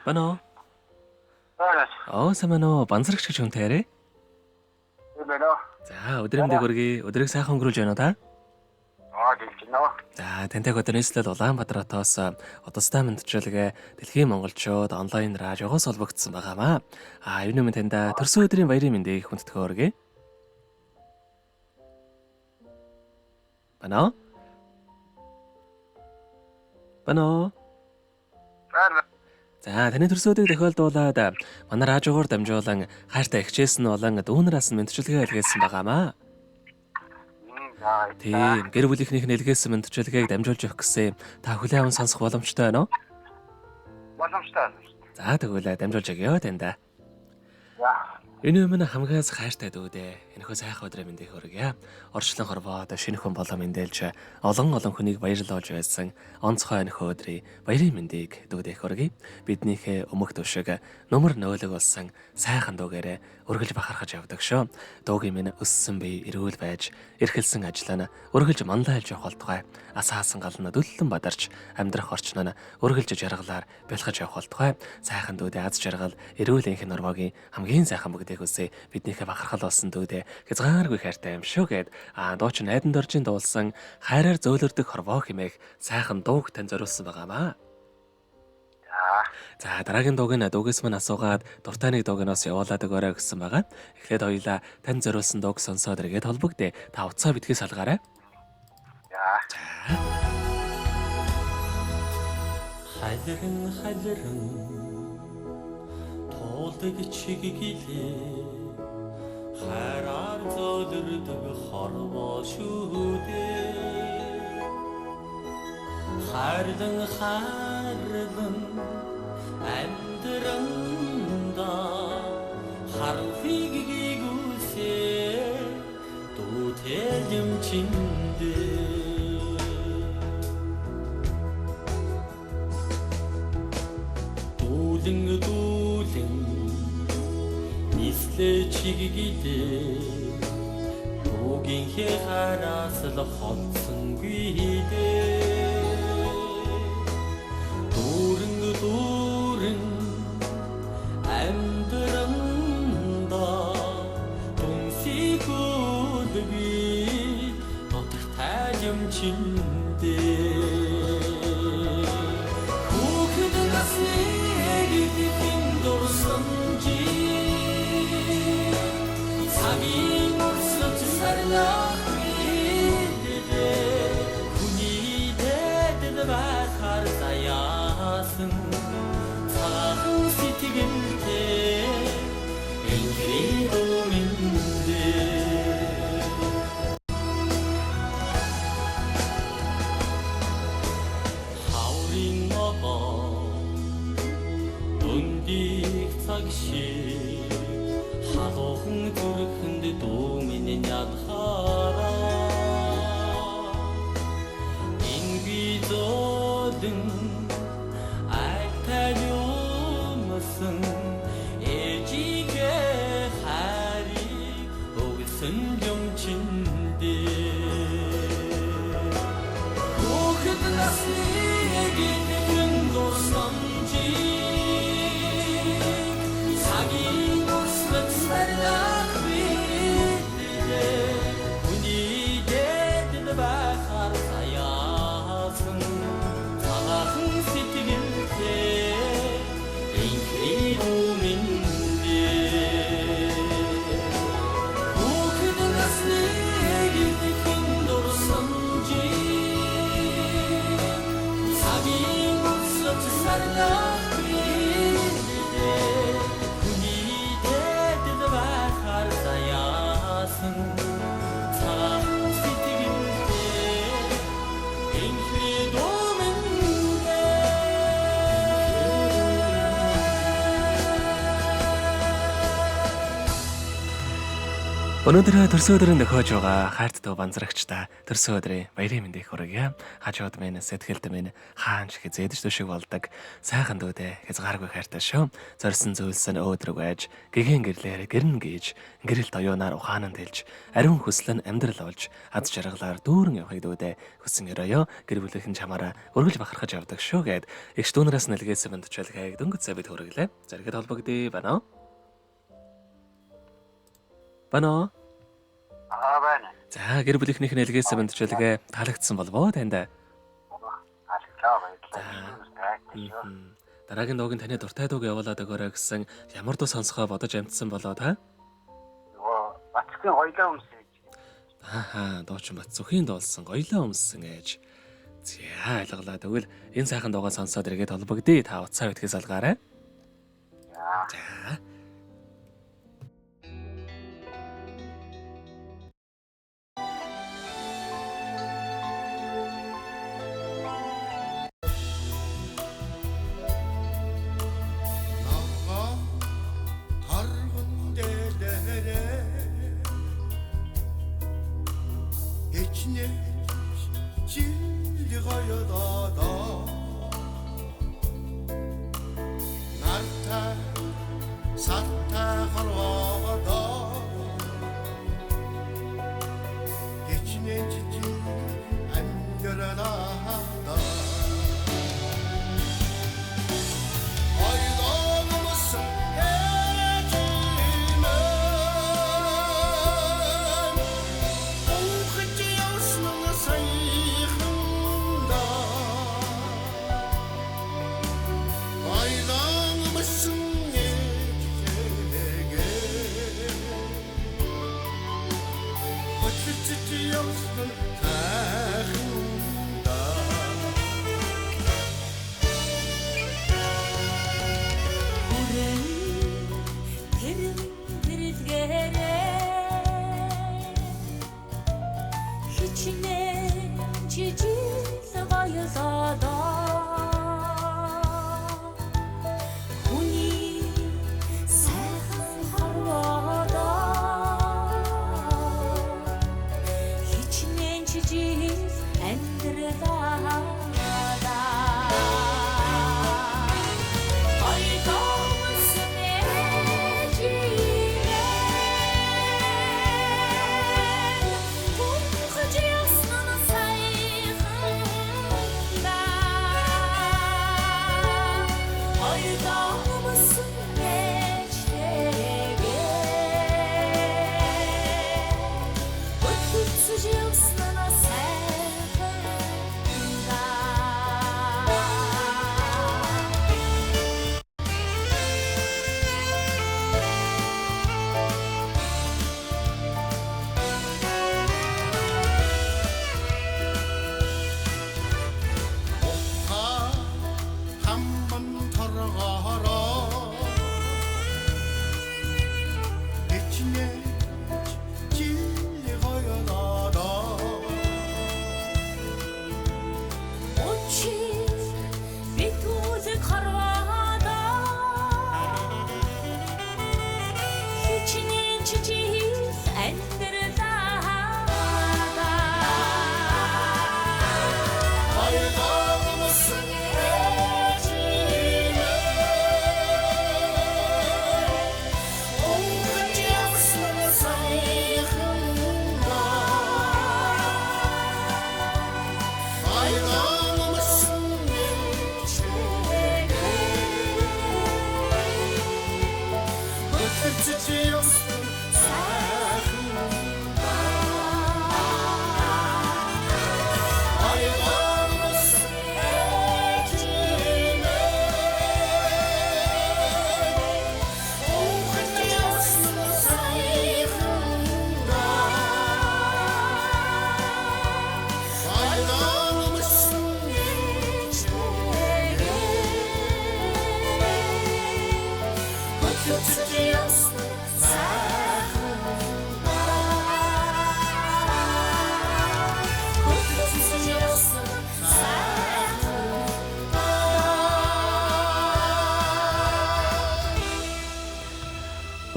Байна уу? Сайн байна уу? Банзрагч гэж хүнтэй ярэ. За, өдрөмдөө хүргэе. Өдрийг сайхан өнгөрүүлж байна уу та? За, тантай өдөр нийслэл Улаанбаатар хотоос одостой мэдчилгээ Дэлхийн монголчууд онлайн радиогоос холбогдсон байгаамаа. Энэ юм танда төрсөн өдрийн баярын мэндийг хүндэтгэн хүргэе. Байна уу? За, таны төрсөн өдрийг тохиолдуулаад манай радиогоор дамжуулан хайртай эгчээс нь болон дүүнераас нь мэдчилгээ илгээсэн байгаамаа. Тийм, гэр бүлийнхнийх нь илгээсэн мэдчилгээг дамжуулж өгөх гэсэн та хүлээн аван сонсох боломжтой байна уу? Боломжтой. За, тэгвэл дамжуулж өгье танда. Энэ юм хамгаас хайртай дүүдээ. Энэхүү сайхан өдрийн мэндийг хүргье. Орчлон хорвоод шинэ хүн болоо мэндэлж олон хүнийг баярлуулж байсан онцгой энэхүү өдрийн баярын мэндийг дүүдээ хүргье. Биднийхээ өмг төвшиг нөмөр нөөлөг болсон сайхан дүүгээрээ үргэлж бахархаж явдаг шүү. Дуугийн минь өссөн бие эрүүл байж, эрхэлсэн ажил нь үргэлж манлайлж явах болтугай. Асаасан гал нь дөллөн бадарч, амьдрах орчин нь үргэлж жаргалаар бэлгэж явах болтугай. Сайхан дүүдээ аз жаргал, эрүүл энх нормогийн хамгийн сайхан бүгдийг үсэ биднийхээ бахархал болсон дүүдээ хязгааргүй хайртай юм шүү гэд дууч найдан доржин дуулсан хайраар зөөлөрдөг хорвоо хэмээх сайхан дууг тань зориулсан байгаамаа. За, дараагийн дууг нь дуугээс мань асуугаад дуртай нэг дуугнаас явуулаад өгөөрэй гэсэн байгаа. Эхлээд хоёулаа тань зориулсан дууг сонсоод эргээд холбогдъё. Та утсаа битгий салгаарай. Халиран туулдаг чиглэлээ хайраар зөөлөрдөг хорвоо шүү дээ. Хайрлан амьдранда харахыг гүйсээ дүүтэй юм чиндээ. Дүүлэн нислээ чиглэлээ дуугийнхээ хараас л холсонгүй дээ. Дүүрэн амьдранда түнсийг би ноттой юм чиндээ. Хүүхэд насны эгдийн дурсан чи цагийн урсгал сарлах бидээ хүний дэд байхаар заяасан цагаан сэтгэлтэй энхий дүмэндээ. Хаврын ногоо өндих цаг шиг халуухан зүрхэнд дүүмэн ядхаараа инги зодэн айтай юмсан ээжигээ хариг өгсөн юм чиндээ. Хүүхэд насны эгдэн дурсан чи цагийн урсгал сарлах бидээ хүний дэд байхаар заяасан цагаан сэтгэлтэй энхий дүмэндээ. Хүүхэд насны эгдэн дурсан чи цагийн урсгал сарлах Өнөөдөр төрсөн өдрийн нөхөж байгаа хайрт дуу банзрагчдаа төрсөн өдрийн баярын мэндийг хүргье. Хажууд минь сэтгэлд минь хаанч хизээдж төшиг болдог сайхан дүүдээ хязгааргүй хайртай шүү. Зорьсон зүйлс нь өөдрөг байж, гэгээн гэрлээр гэрн гээж, гэрэлт оюунаар ухаан нь тэлж, ариун хүсэл нь амьдрал олж, аз жаргалаар дүүрэн явахыг дүүдээ хүсэн өрөөё. Гэр бүлийнхэн чамаараа өргөж бахархаж явдаг шүү гэд их дүүнээс нэлгээсэн бандчилгааг дөнгөж цавид хүргэлээ. Зэрэгэд холбогдъё байна. Бано. Байна. За гэр бүлийнхнийх нь илгээсэн бандчилгаа таалагдсан болов танд. Алгаа. Дараагийн дуугийн таны дуртай дууг явуулаад өгөөрэй гэсэн ямар дуу сонсохоо бодож амтсан болоо та? Бацгийн гоёлоо өмсөж. Дуучин Бацүхийн дуулсан гоёлоо өмссөн ээж. За ойлголаа. Тэгвэл энэ сайхан дуугаа сонсоод эргээд холбогдъё. Та утсаа битгий салгаарай. За.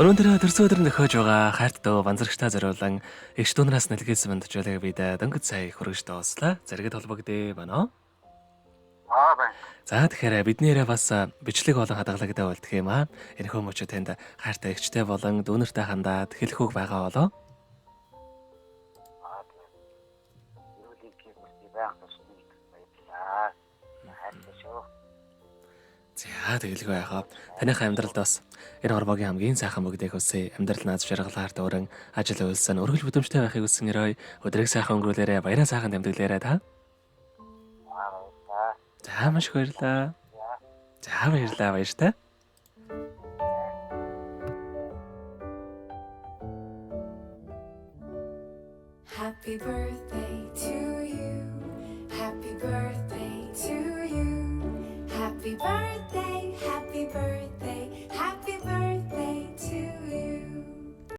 Өнөөдөр төрсөн өдөр нөхөж байгаа хайрт дөө банзарагчтай зориулан эгч дүүнээс нэлгээсэн бандчлалыг бид дөнгөж сая хүргэж дууслаа. Зэрэгэд холбогдъё байна. Байна. За тэгэхээр биднийрээ бас бичлэг болон хадгалагтай болдох юм аа. Энэхүү мөчөө танд хайртай эгчтэй болон дүүнэртэй хандаад хэлэх үг байгаа болоо. Юулийг хийх байх тусмын баярлаа. Хайртай шүү. За тэгэлгүй яхаа. Таныхаа амьдралд бас энэ хорвогийн хамгийн сайхан бүгдийг хүсье. Амьдрал наад жаргалаар дүүрэн ажил үйлсэн өргөл бүдэмжтэй байхыг хүсэн өрөө өдрийг сайхан өнгөрүүлээрэ баяраа сайхан тэмдэглээрэ та. За маш их баярлаа. За баярлаа баяртай. Happy birthday to you. Happy birthday to you. Happy birthday, happy birthday,